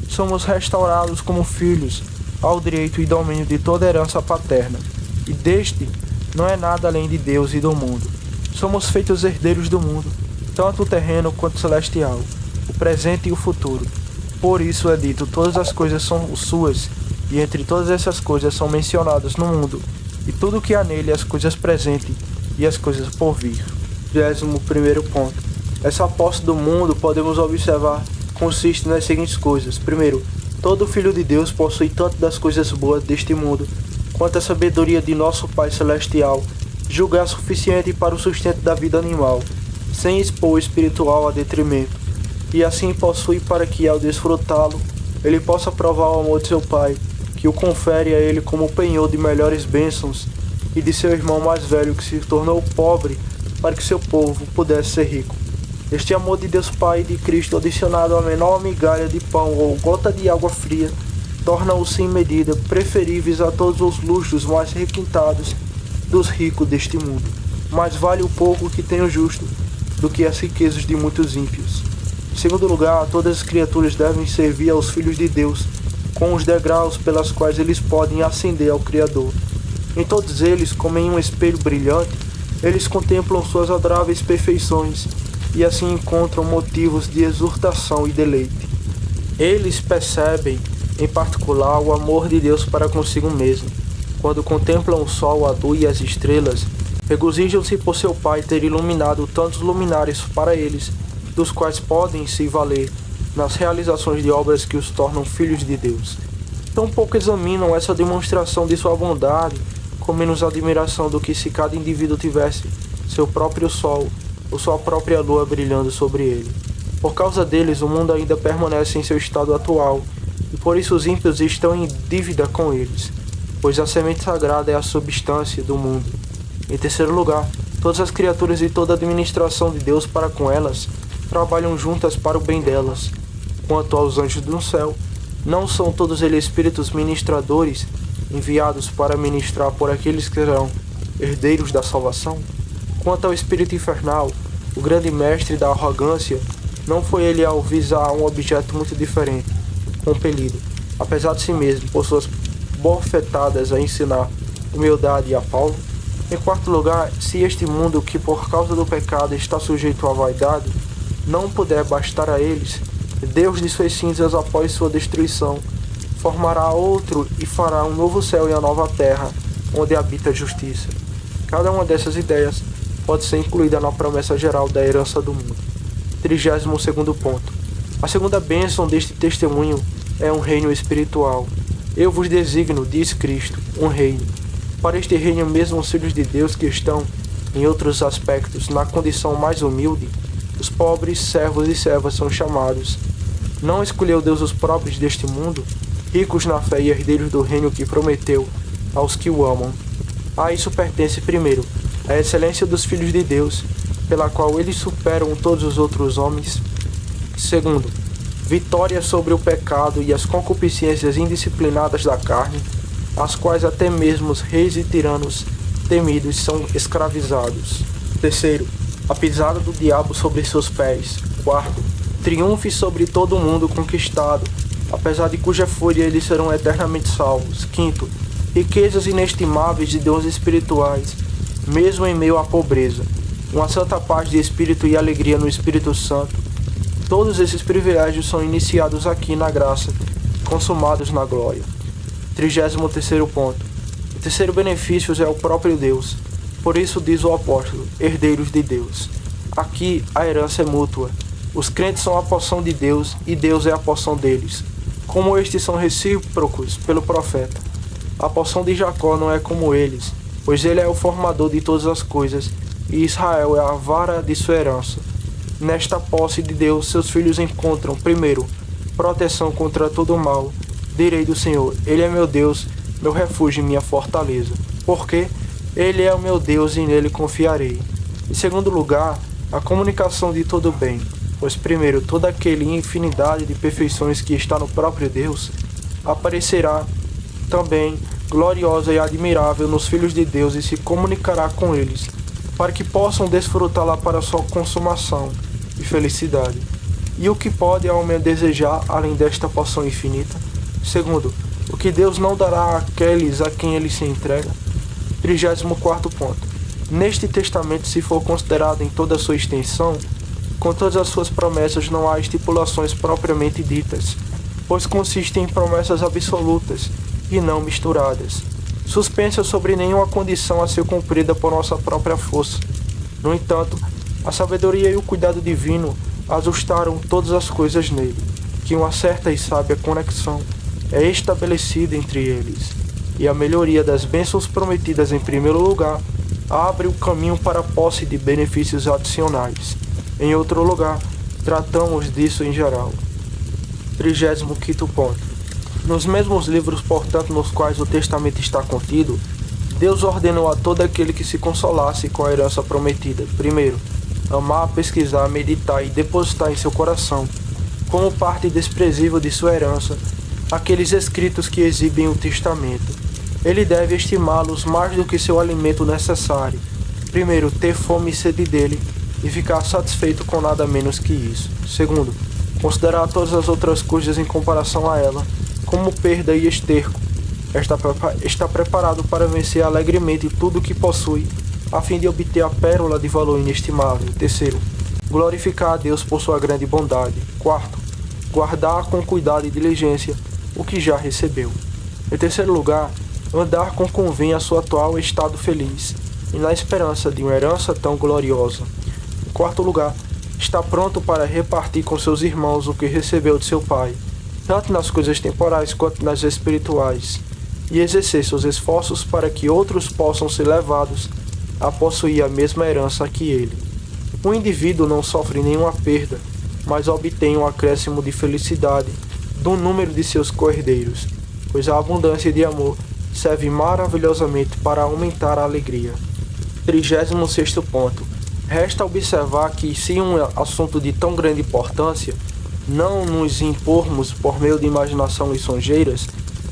S1: somos restaurados como filhos ao direito e domínio de toda herança paterna, e deste não é nada além de Deus e do mundo. Somos feitos herdeiros do mundo, tanto o terreno quanto o celestial, o presente e o futuro. Por isso é dito, todas as coisas são suas, e entre todas essas coisas são mencionadas no mundo, e tudo o que há nele, as coisas presentes e as coisas por vir. 21º ponto. Essa posse do mundo, podemos observar, consiste nas seguintes coisas. Primeiro, todo filho de Deus possui tanto das coisas boas deste mundo, quanto a sabedoria de nosso Pai Celestial julgar suficiente para o sustento da vida animal, sem expor o espiritual a detrimento, e assim possui para que, ao desfrutá-lo, ele possa provar o amor de seu Pai, que o confere a ele como penhor de melhores bênçãos, e de seu irmão mais velho que se tornou pobre para que seu povo pudesse ser rico. Este amor de Deus Pai e de Cristo, adicionado à menor migalha de pão ou gota de água fria, torna-os sem medida preferíveis a todos os luxos mais requintados dos ricos deste mundo. Mais vale o pouco que tem o justo do que as riquezas de muitos ímpios. Em segundo lugar, todas as criaturas devem servir aos filhos de Deus com os degraus pelas quais eles podem ascender ao Criador. Em todos eles, como em um espelho brilhante, eles contemplam suas adoráveis perfeições e assim encontram motivos de exortação e deleite. Eles percebem, em particular, o amor de Deus para consigo mesmo. Quando contemplam o sol, a lua e as estrelas, regozijam-se por seu Pai ter iluminado tantos luminares para eles, dos quais podem se valer nas realizações de obras que os tornam filhos de Deus. Tão pouco examinam essa demonstração de sua bondade, com menos admiração do que se cada indivíduo tivesse seu próprio sol ou sua própria lua brilhando sobre ele. Por causa deles, o mundo ainda permanece em seu estado atual, e por isso os ímpios estão em dívida com eles, pois a semente sagrada é a substância do mundo. Em terceiro lugar, todas as criaturas e toda a administração de Deus para com elas trabalham juntas para o bem delas. Quanto aos anjos do céu, não são todos eles espíritos ministradores enviados para ministrar por aqueles que serão herdeiros da salvação? Quanto ao espírito infernal, o grande mestre da arrogância, não foi ele ao visar um objeto muito diferente, compelido, apesar de si mesmo, por suas bofetadas a ensinar humildade a Paulo? Em quarto lugar, se este mundo que por causa do pecado está sujeito à vaidade, não puder bastar a eles, Deus desfez cinzas após sua destruição, formará outro e fará um novo céu e a nova terra, onde habita a justiça. Cada uma dessas ideias pode ser incluída na promessa geral da herança do mundo. 32º ponto. A segunda bênção deste testemunho é um reino espiritual. Eu vos designo, diz Cristo, um reino. Para este reino mesmo os filhos de Deus que estão, em outros aspectos, na condição mais humilde, os pobres, servos e servas são chamados. Não escolheu Deus os pobres deste mundo, ricos na fé e herdeiros do reino que prometeu aos que o amam. A isso pertence, primeiro, a excelência dos filhos de Deus, pela qual eles superam todos os outros homens. Segundo, vitória sobre o pecado e as concupiscências indisciplinadas da carne, às quais até mesmo os reis e tiranos temidos são escravizados. Terceiro, a pisada do diabo sobre seus pés. Quarto, triunfe sobre todo o mundo conquistado, apesar de cuja fúria eles serão eternamente salvos. Quinto, riquezas inestimáveis de dons espirituais, mesmo em meio à pobreza, uma santa paz de espírito e alegria no Espírito Santo. Todos esses privilégios são iniciados aqui na graça, consumados na glória. 33º ponto. O terceiro benefício é o próprio Deus. Por isso diz o apóstolo, herdeiros de Deus. Aqui a herança é mútua. Os crentes são a porção de Deus e Deus é a porção deles. Como estes são recíprocos pelo profeta. A porção de Jacó não é como eles, pois ele é o formador de todas as coisas, e Israel é a vara de sua herança. Nesta posse de Deus, seus filhos encontram, primeiro, proteção contra todo o mal. Direi do Senhor, Ele é meu Deus, meu refúgio e minha fortaleza. Porque Ele é o meu Deus e nele confiarei. Em segundo lugar, a comunicação de todo o bem. Pois primeiro, toda aquela infinidade de perfeições que está no próprio Deus, aparecerá também gloriosa e admirável nos filhos de Deus e se comunicará com eles, para que possam desfrutá-la para sua consumação e felicidade. E o que pode a homem desejar além desta porção infinita? Segundo, o que Deus não dará àqueles a quem ele se entrega? 34º ponto. Neste testamento, se for considerado em toda a sua extensão, com todas as suas promessas não há estipulações propriamente ditas, pois consistem em promessas absolutas e não misturadas, suspensas sobre nenhuma condição a ser cumprida por nossa própria força. No entanto, a sabedoria e o cuidado divino ajustaram todas as coisas nele, que uma certa e sábia conexão é estabelecida entre eles. e a melhoria das bênçãos prometidas em primeiro lugar abre o caminho para a posse de benefícios adicionais. Em outro lugar, tratamos disso em geral. 35º ponto. Nos mesmos livros, portanto, nos quais o testamento está contido, Deus ordenou a todo aquele que se consolasse com a herança prometida. Primeiro, amar, pesquisar, meditar e depositar em seu coração, como parte desprezível de sua herança, aqueles escritos que exibem o testamento. Ele deve estimá-los mais do que seu alimento necessário. Primeiro, ter fome e sede dele e ficar satisfeito com nada menos que isso. Segundo, considerar todas as outras coisas em comparação a ela como perda e esterco. Está preparado para vencer alegremente tudo o que possui, a fim de obter a pérola de valor inestimável. Terceiro, glorificar a Deus por sua grande bondade. Quarto, guardar com cuidado e diligência o que já recebeu. Em terceiro lugar, andar com convém a seu atual estado feliz e na esperança de uma herança tão gloriosa. Em quarto lugar, está pronto para repartir com seus irmãos o que recebeu de seu Pai, tanto nas coisas temporais quanto nas espirituais, e exercer seus esforços para que outros possam ser levados a possuir a mesma herança que ele. O indivíduo não sofre nenhuma perda, mas obtém um acréscimo de felicidade do número de seus co-herdeiros, pois a abundância de amor serve maravilhosamente para aumentar a alegria. 36º ponto. Resta observar que, se um assunto de tão grande importância, não nos impormos por meio de imaginação lisonjeiras,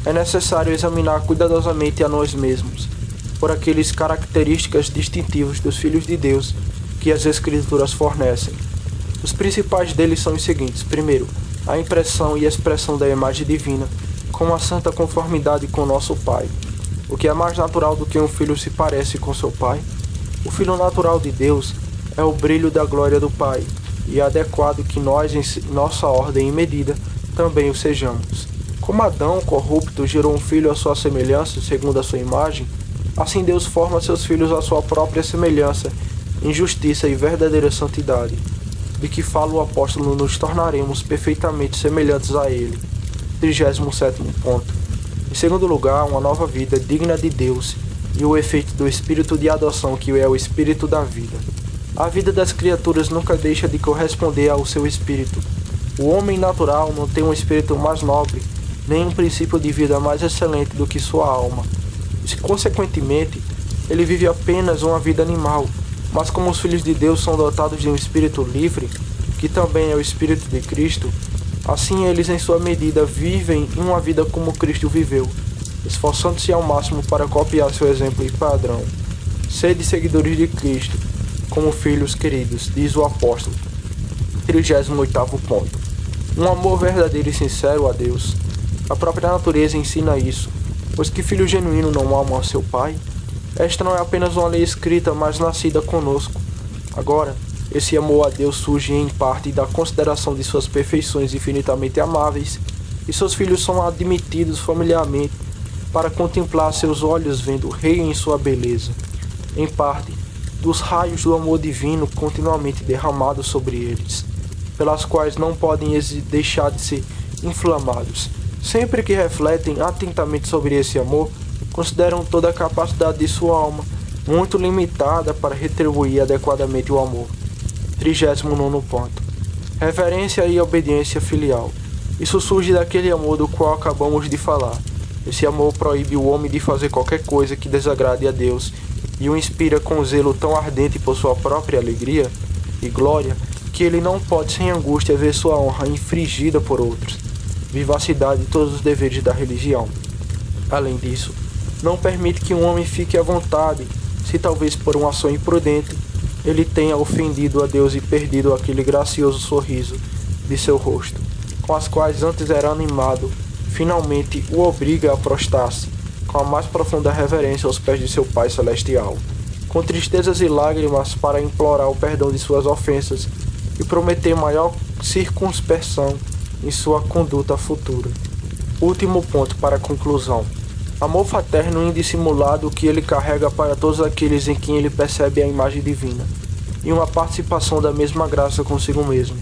S1: é necessário examinar cuidadosamente a nós mesmos, por aquelas características distintivas dos filhos de Deus que as Escrituras fornecem. Os principais deles são os seguintes. Primeiro, a impressão e expressão da imagem divina, com uma santa conformidade com nosso Pai. O que é mais natural do que um filho se parece com seu pai? O filho natural de Deus é o brilho da glória do Pai, e é adequado que nós, em nossa ordem e medida, também o sejamos. Como Adão, corrupto, gerou um filho à sua semelhança, segundo a sua imagem, assim Deus forma seus filhos à sua própria semelhança, em justiça e verdadeira santidade, de que fala o apóstolo: nos tornaremos perfeitamente semelhantes a ele. 37º ponto. Em segundo lugar, uma nova vida digna de Deus e o efeito do espírito de adoção, que é o espírito da vida. A vida das criaturas nunca deixa de corresponder ao seu espírito. O homem natural não tem um espírito mais nobre, nem um princípio de vida mais excelente do que sua alma. E, consequentemente, ele vive apenas uma vida animal, mas como os filhos de Deus são dotados de um espírito livre, que também é o espírito de Cristo, assim eles em sua medida vivem uma vida como Cristo viveu, esforçando-se ao máximo para copiar seu exemplo e padrão. Sede seguidores de Cristo, como filhos queridos, diz o apóstolo. 38º ponto. Um amor verdadeiro e sincero a Deus. A própria natureza ensina isso, pois que filho genuíno não ama a seu pai? Esta não é apenas uma lei escrita, mas nascida conosco. Agora, esse amor a Deus surge em parte da consideração de suas perfeições infinitamente amáveis, e seus filhos são admitidos familiarmente para contemplar seus olhos vendo o Rei em sua beleza, em parte dos raios do amor divino continuamente derramados sobre eles, pelas quais não podem deixar de ser inflamados. Sempre que refletem atentamente sobre esse amor, consideram toda a capacidade de sua alma muito limitada para retribuir adequadamente o amor. 39º ponto. Reverência e obediência filial. Isso surge daquele amor do qual acabamos de falar. Esse amor proíbe o homem de fazer qualquer coisa que desagrade a Deus e o inspira com zelo tão ardente por sua própria alegria e glória que ele não pode sem angústia ver sua honra infringida por outros. Vivacidade e todos os deveres da religião. Além disso, não permite que um homem fique à vontade se talvez por uma ação imprudente ele tenha ofendido a Deus e perdido aquele gracioso sorriso de seu rosto, com as quais antes era animado, finalmente o obriga a prostrar-se com a mais profunda reverência aos pés de seu Pai Celestial, com tristezas e lágrimas para implorar o perdão de suas ofensas e prometer maior circunspeção em sua conduta futura. Último ponto para a conclusão. Amor fraterno indissimulado que ele carrega para todos aqueles em quem ele percebe a imagem divina, e uma participação da mesma graça consigo mesmo.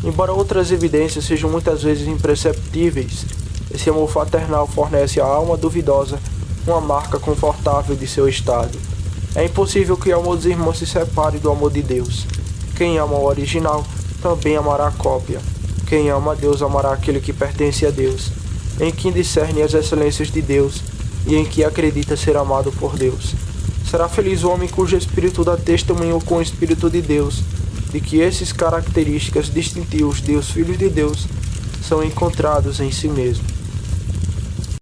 S1: Embora outras evidências sejam muitas vezes imperceptíveis, esse amor fraternal fornece à alma duvidosa uma marca confortável de seu estado. É impossível que o amor dos irmãos se separe do amor de Deus. Quem ama o original também amará a cópia. Quem ama a Deus amará aquele que pertence a Deus, em quem discerne as excelências de Deus e em que acredita ser amado por Deus. Será feliz o homem cujo espírito dá testemunho com o Espírito de Deus, de que essas características distintivas dos filhos de Deus são encontrados em si mesmo.